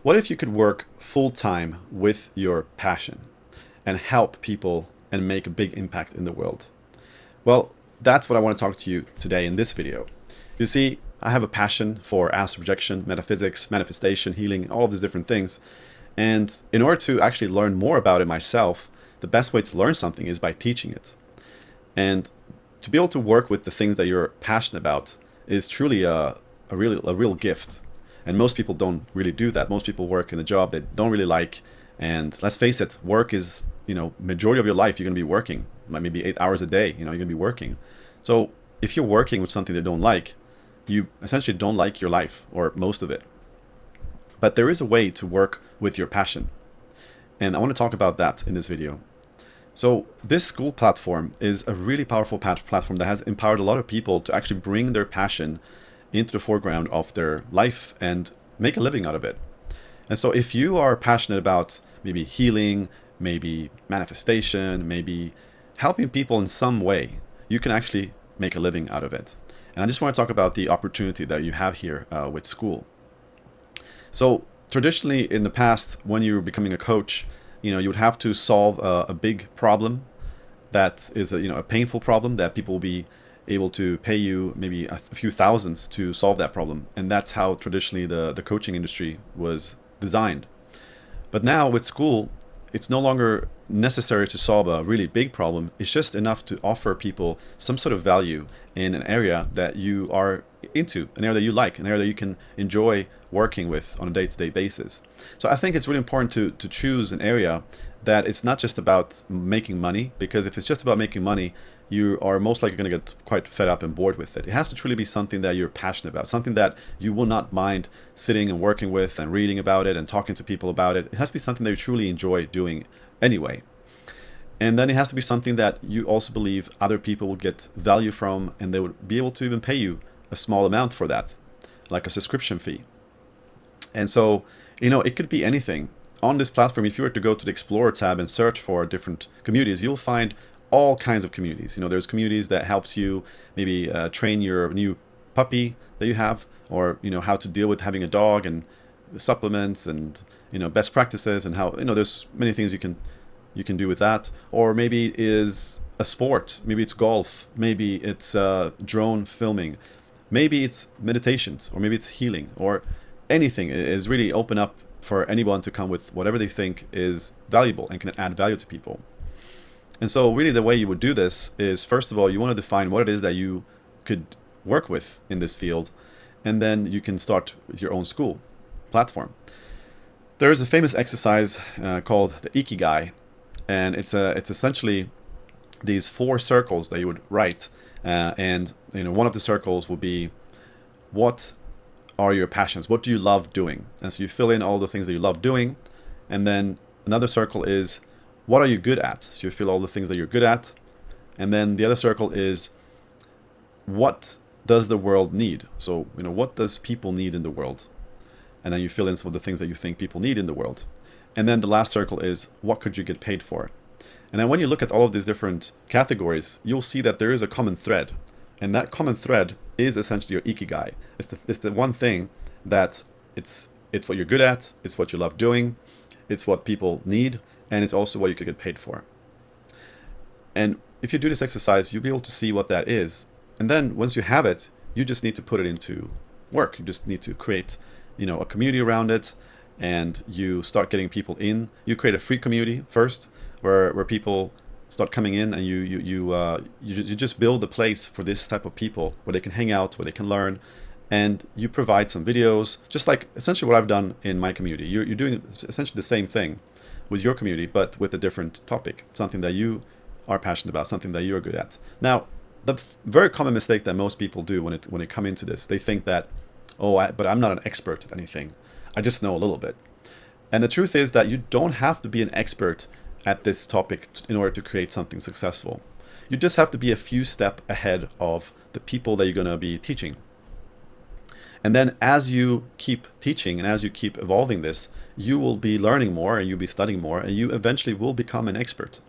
What if you could work full-time with your passion and help people and make a big impact in the world? Well, that's what I want to talk to you today in this video. You see, I have a passion for astral projection, metaphysics, manifestation, healing, all of these different things. And in order to actually learn more about it myself, the best way to learn something is by teaching it. And to be able to work with the things that you're passionate about is truly a real gift. And most people don't really do that. Most people work in a job they don't really like. And let's face it, work is, majority of your life you're going to be working. Maybe 8 hours a day, you're going to be working. So if you're working with something they don't like, you essentially don't like your life or most of it. But there is a way to work with your passion. And I want to talk about that in this video. So this Skool platform is a really powerful platform that has empowered a lot of people to actually bring their passion into the foreground of their life and make a living out of it. And so if you are passionate about maybe healing, maybe manifestation, maybe helping people in some way, you can actually make a living out of it. And I just want to talk about the opportunity that you have here with Skool. So traditionally in the past, when you were becoming a coach, you would have to solve a big problem that is a painful problem that people will be able to pay you maybe a few thousands to solve that problem. And that's how traditionally the coaching industry was designed. But now with Skool, it's no longer necessary to solve a really big problem. It's just enough to offer people some sort of value in an area that you are into, an area that you like, an area that you can enjoy working with on a day-to-day basis. So I think it's really important to choose an area that it's not just about making money, because if it's just about making money, you are most likely going to get quite fed up and bored with it. It has to truly be something that you're passionate about, something that you will not mind sitting and working with and reading about it and talking to people about it. It has to be something that you truly enjoy doing anyway. And then it has to be something that you also believe other people will get value from, and they would be able to even pay you a small amount for that, like a subscription fee. And so, it could be anything. On this platform, if you were to go to the Explorer tab and search for different communities, you'll find all kinds of communities. There's communities that helps you maybe train your new puppy that you have, or how to deal with having a dog and supplements and best practices and how there's many things you can do with that. Or maybe it is a sport, maybe it's golf, maybe it's drone filming, maybe it's meditations, or maybe it's healing, or anything is really open up for anyone to come with whatever they think is valuable and can add value to people. And so really the way you would do this is, first of all, you want to define what it is that you could work with in this field, and then you can start with your own Skool platform. There is a famous exercise called the Ikigai, and it's essentially these 4 circles that you would write, and one of the circles will be, what are your passions? What do you love doing? And so you fill in all the things that you love doing, and then another circle is, what are you good at? So you fill all the things that you're good at. And then the other circle is, what does the world need? So, what does people need in the world? And then you fill in some of the things that you think people need in the world. And then the last circle is, what could you get paid for? And then when you look at all of these different categories, you'll see that there is a common thread. And that common thread is essentially your Ikigai. It's the one thing that it's what you're good at, it's what you love doing, it's what people need, and it's also what you could get paid for. And if you do this exercise, you'll be able to see what that is. And then once you have it, you just need to put it into work. You just need to create, a community around it, and you start getting people in. You create a free community first, where people start coming in, and you just build a place for this type of people where they can hang out, where they can learn, and you provide some videos, just like essentially what I've done in my community. You're doing essentially the same thing with your community, but with a different topic, something that you are passionate about, something that you're good at. Now, the very common mistake that most people do when they come into this, they think that, but I'm not an expert at anything. I just know a little bit. And the truth is that you don't have to be an expert at this topic in order to create something successful. You just have to be a few steps ahead of the people that you're going to be teaching. And then as you keep teaching and as you keep evolving this, you will be learning more and you'll be studying more, and you eventually will become an expert.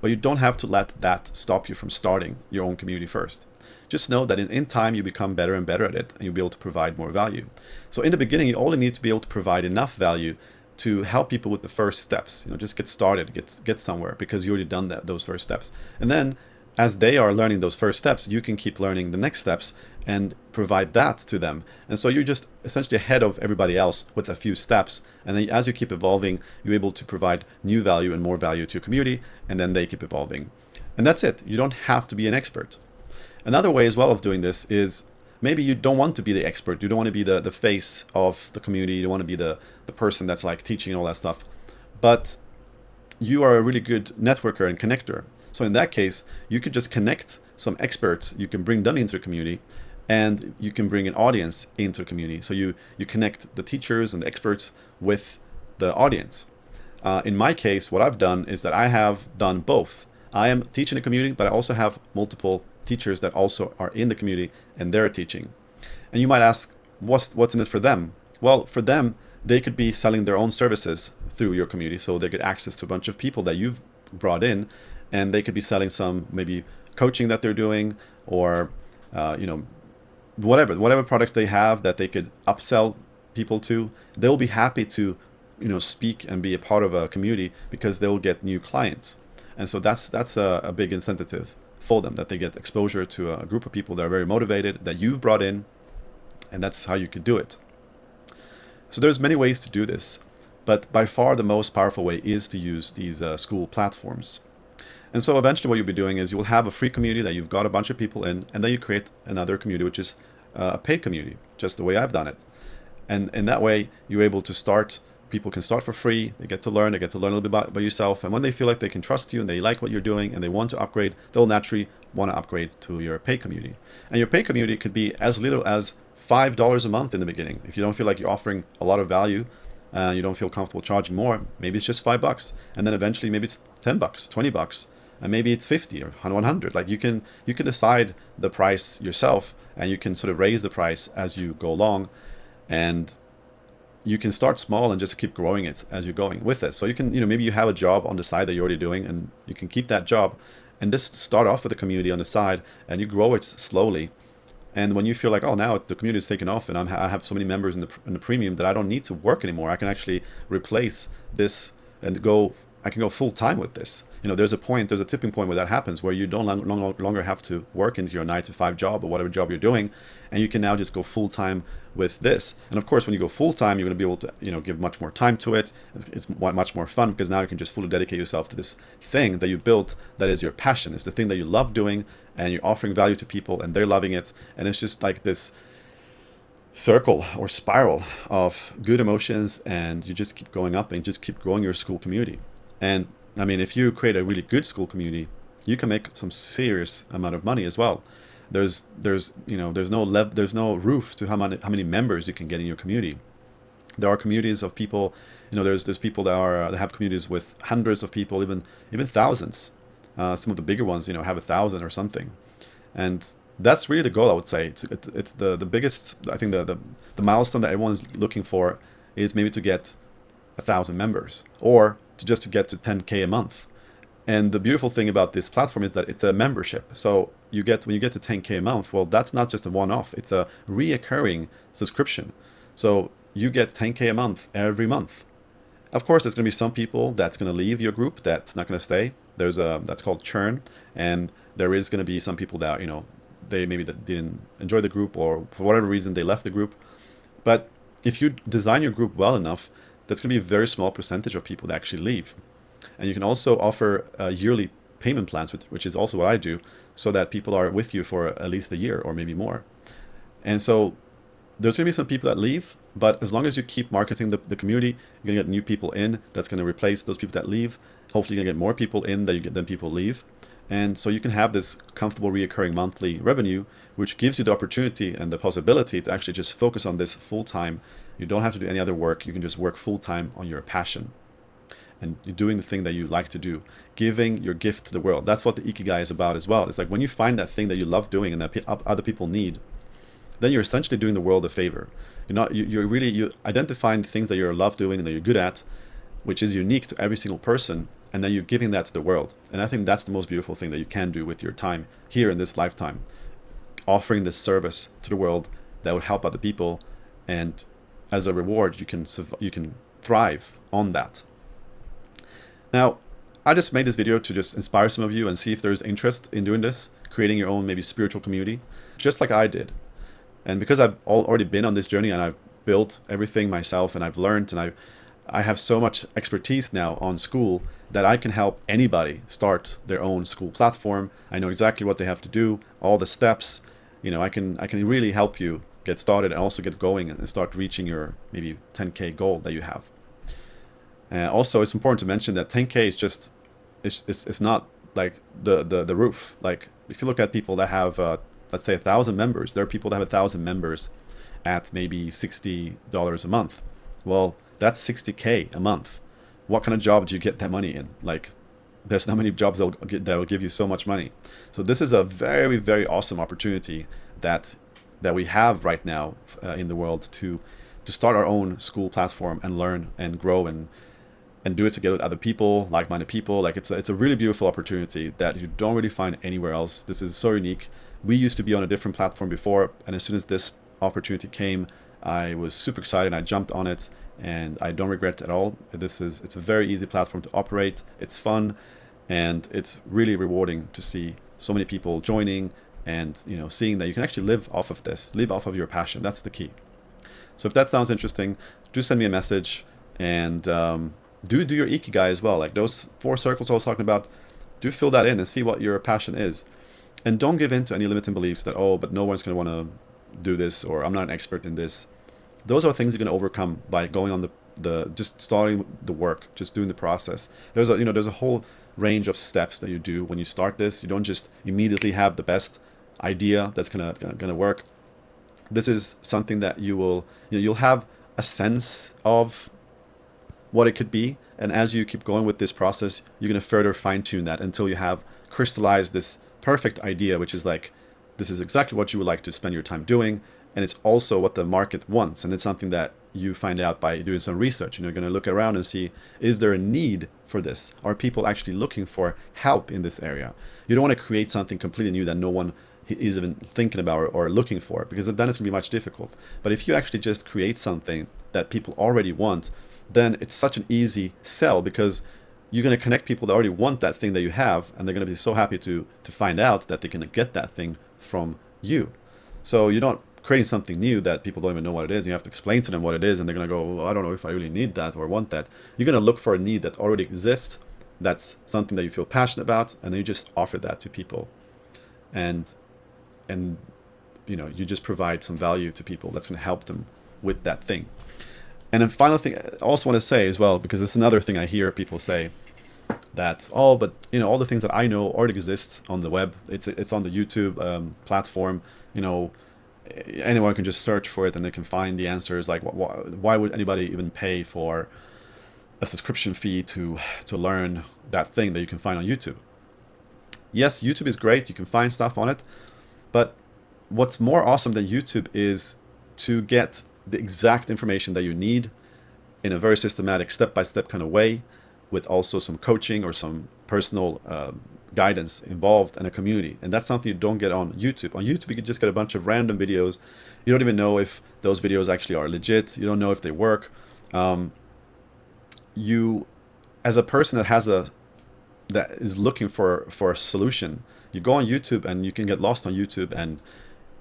But you don't have to let that stop you from starting your own community first. just know that in time you become better and better at it, and you'll be able to provide more value. So in the beginning, you only need to be able to provide enough value to help people with the first steps. Just get started, get somewhere, because you already done those first steps. And then as they are learning those first steps, you can keep learning the next steps and provide that to them. And so you're just essentially ahead of everybody else with a few steps. And then as you keep evolving, you're able to provide new value and more value to your community, and then they keep evolving. And that's it. You don't have to be an expert. Another way as well of doing this is maybe you don't want to be the expert. You don't want to be the face of the community. You don't want to be the person that's like teaching and all that stuff. But you are a really good networker and connector. So in that case, you could just connect some experts. You can bring them into a community, and you can bring an audience into a community. So you connect the teachers and the experts with the audience. In my case, what I've done is that I have done both. I am teaching a community, but I also have multiple teachers that also are in the community and they're teaching. And you might ask, what's in it for them? Well, for them, they could be selling their own services through your community. So they get access to a bunch of people that you've brought in, and they could be selling some maybe coaching that they're doing, or whatever products they have that they could upsell people to. They'll be happy to speak and be a part of a community because they'll get new clients. And so that's a big incentive for them, that they get exposure to a group of people that are very motivated, that you've brought in, and that's how you could do it. So there's many ways to do this, but by far the most powerful way is to use these Skool platforms. And so eventually what you'll be doing is you'll have a free community that you've got a bunch of people in, and then you create another community, which is a paid community, just the way I've done it. And in that way, you're able to start, people can start for free, they get to learn a little bit about yourself, and when they feel like they can trust you and they like what you're doing and they want to upgrade, they'll naturally want to upgrade to your paid community. And your paid community could be as little as $5 a month in the beginning. If you don't feel like you're offering a lot of value, you don't feel comfortable charging more, maybe it's just $5, and then eventually maybe it's $10, $20, and maybe it's 50 or 100. Like you can decide the price yourself, and you can sort of raise the price as you go along, and you can start small and just keep growing it as you're going with it. So you can, maybe you have a job on the side that you're already doing, and you can keep that job and just start off with a community on the side, and you grow it slowly. And when you feel like, oh, now the community is taken off, and I have so many members in the premium that I don't need to work anymore, I can actually replace this and I can go full time with this. There's a tipping point where that happens, where you don't longer have to work into your 9-to-5 job or whatever job you're doing, and you can now just go full time with this. And of course, when you go full time, you're going to be able to give much more time to it. It's much more fun, because now you can just fully dedicate yourself to this thing that you built, that is your passion. It's the thing that you love doing, and you're offering value to people, and they're loving it. And it's just like this circle or spiral of good emotions, and you just keep going up and just keep growing your Skool community. And I mean, if you create a really good Skool community, you can make some serious amount of money as well. There's no roof to how many members you can get in your community. There are communities of people, there's people that have communities with hundreds of people, even thousands. Some of the bigger ones, have 1,000 or something, and that's really the goal. I would say it's the biggest. I think the milestone that everyone's looking for is maybe to get 1,000 members, or to get to 10K a month. And the beautiful thing about this platform is that it's a membership. So when you get to 10K a month, well, that's not just a one-off. It's a reoccurring subscription. So you get 10K a month every month. Of course, there's going to be some people that's going to leave your group, that's not going to stay. That's called churn, and there is going to be some people that they maybe didn't enjoy the group, or for whatever reason they left the group. But if you design your group well enough, that's going to be a very small percentage of people that actually leave. And you can also offer yearly payment plans, which is also what I do, so that people are with you for at least a year or maybe more. And so there's going to be some people that leave, but as long as you keep marketing the community, you're going to get new people in that's going to replace those people that leave. Hopefully you're going to get more people in than people leave. And so you can have this comfortable reoccurring monthly revenue, which gives you the opportunity and the possibility to actually just focus on this full time. You don't have to do any other work. You can just work full time on your passion. And you're doing the thing that you like to do, giving your gift to the world. That's what the Ikigai is about as well. It's like when you find that thing that you love doing and that other people need, then you're essentially doing the world a favor. You're identifying the things that you love doing and that you're good at, which is unique to every single person, and then you're giving that to the world. And I think that's the most beautiful thing that you can do with your time here in this lifetime. offering this service to the world that would help other people, and as a reward, you can thrive on that. Now, I just made this video to just inspire some of you and see if there's interest in doing this, creating your own maybe spiritual community, just like I did. And because I've already been on this journey and I've built everything myself and I've learned and I have so much expertise now on Skool that I can help anybody start their own Skool platform. I know exactly what they have to do, all the steps. I can really help you get started and also get going and start reaching your maybe 10K goal that you have. Also, it's important to mention that 10K is just it's not like the roof. Like if you look at people that have let's say 1,000 members, there are people that have 1,000 members at maybe $60 a month. Well, that's 60K a month. What kind of job do you get that money in? Like, there's not many jobs that will give you so much money. So this is a very, very awesome opportunity that we have right now in the world to start our own Skool platform and learn and grow and do it together with other people, like-minded people. Like it's a really beautiful opportunity that you don't really find anywhere else. This is so unique. We used to be on a different platform before, and as soon as this opportunity came, I was super excited. I jumped on it, and I don't regret it at all. It's a very easy platform to operate. It's fun, and it's really rewarding to see so many people joining and seeing that you can actually live off of this, live off of your passion. That's the key. So if that sounds interesting, do send me a message, and do your ikigai as well. Like those 4 circles I was talking about, do fill that in and see what your passion is. And don't give in to any limiting beliefs that, oh, but no one's going to want to do this, or I'm not an expert in this. Those are things you're going to overcome by going on just starting the work, just doing the process. There's a whole range of steps that you do when you start this. You don't just immediately have the best idea that's gonna work. This is something that you'll have a sense of what it could be, and as you keep going with this process, you're going to further fine-tune that until you have crystallized this perfect idea, which is like, this is exactly what you would like to spend your time doing, and it's also what the market wants, and it's something that you find out by doing some research. You're going to look around and see, is there a need for this? Are people actually looking for help in this area? You don't want to create something completely new that no one is even thinking about or looking for, because then it's going to be much difficult. But if you actually just create something that people already want, then it's such an easy sell, because you're going to connect people that already want that thing that you have, and they're going to be so happy to find out that they can get that thing from you. So you're not creating something new that people don't even know what it is. You have to explain to them what it is, and they're going to go, well, I don't know if I really need that or want that. You're going to look for a need that already exists, that's something that you feel passionate about, and then you just offer that to people. And you just provide some value to people that's going to help them with that thing. And then final thing I also want to say as well, because it's another thing I hear people say, that, oh, but all the things that I know already exists on the web. It's on the YouTube platform. Anyone can just search for it and they can find the answers. Like, why would anybody even pay for a subscription fee to learn that thing that you can find on YouTube? Yes, YouTube is great. You can find stuff on it. But what's more awesome than YouTube is to get the exact information that you need in a very systematic, step-by-step kind of way, with also some coaching or some personal guidance involved and a community. And that's something you don't get on YouTube. On YouTube, you can just get a bunch of random videos. You don't even know if those videos actually are legit. You don't know if they work. You, as a person that is looking for a solution, you go on YouTube and you can get lost on YouTube, and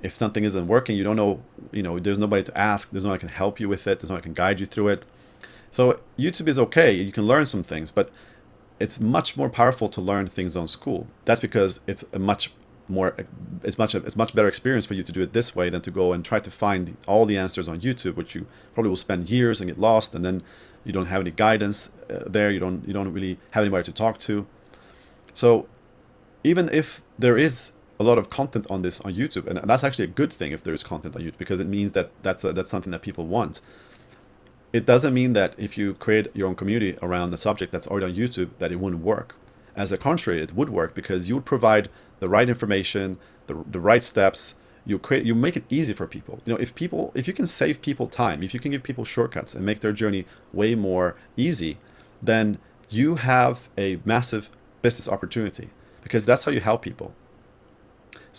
if something isn't working, you don't know, there's nobody to ask, there's no one that can help you with it, there's no one that can guide you through it. So YouTube is okay, you can learn some things, but it's much more powerful to learn things on Skool. That's because it's a much better experience for you to do it this way than to go and try to find all the answers on YouTube, which you probably will spend years and get lost, and then you don't have any guidance there. You don't really have anybody to talk to. So even if there is a lot of content on this on YouTube, and that's actually a good thing if there is content on YouTube, because it means that that's something that people want. It doesn't mean that if you create your own community around the subject that's already on YouTube, that it wouldn't work. As the contrary, it would work, because you would provide the right information, the right steps. You make it easy for people. If you can save people time, if you can give people shortcuts and make their journey way more easy, then you have a massive business opportunity, because that's how you help people.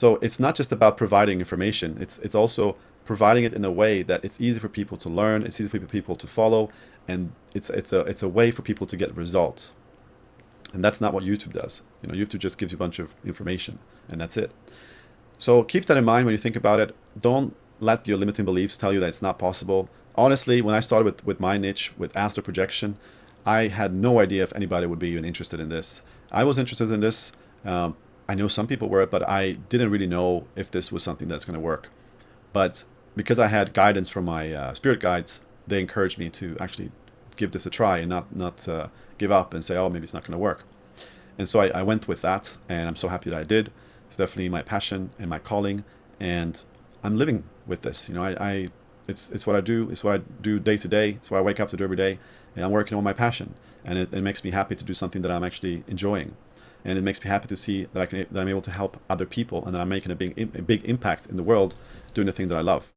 So it's not just about providing information. It's also providing it in a way that it's easy for people to learn, it's easy for people to follow, and it's a way for people to get results. And that's not what YouTube does. YouTube just gives you a bunch of information, and that's it. So keep that in mind when you think about it. Don't let your limiting beliefs tell you that it's not possible. Honestly, when I started with my niche, with astral projection, I had no idea if anybody would be even interested in this. I was interested in this. I know some people were, but I didn't really know if this was something that's going to work. But because I had guidance from my spirit guides, they encouraged me to actually give this a try and not give up and say, oh, maybe it's not going to work. And so I went with that, and I'm so happy that I did. It's definitely my passion and my calling, and I'm living with this. It's what I do. It's what I do day to day. It's what I wake up to do every day, and I'm working on my passion. And it makes me happy to do something that I'm actually enjoying, and it makes me happy to see that I'm able to help other people, and that I'm making a big impact in the world doing the thing that I love.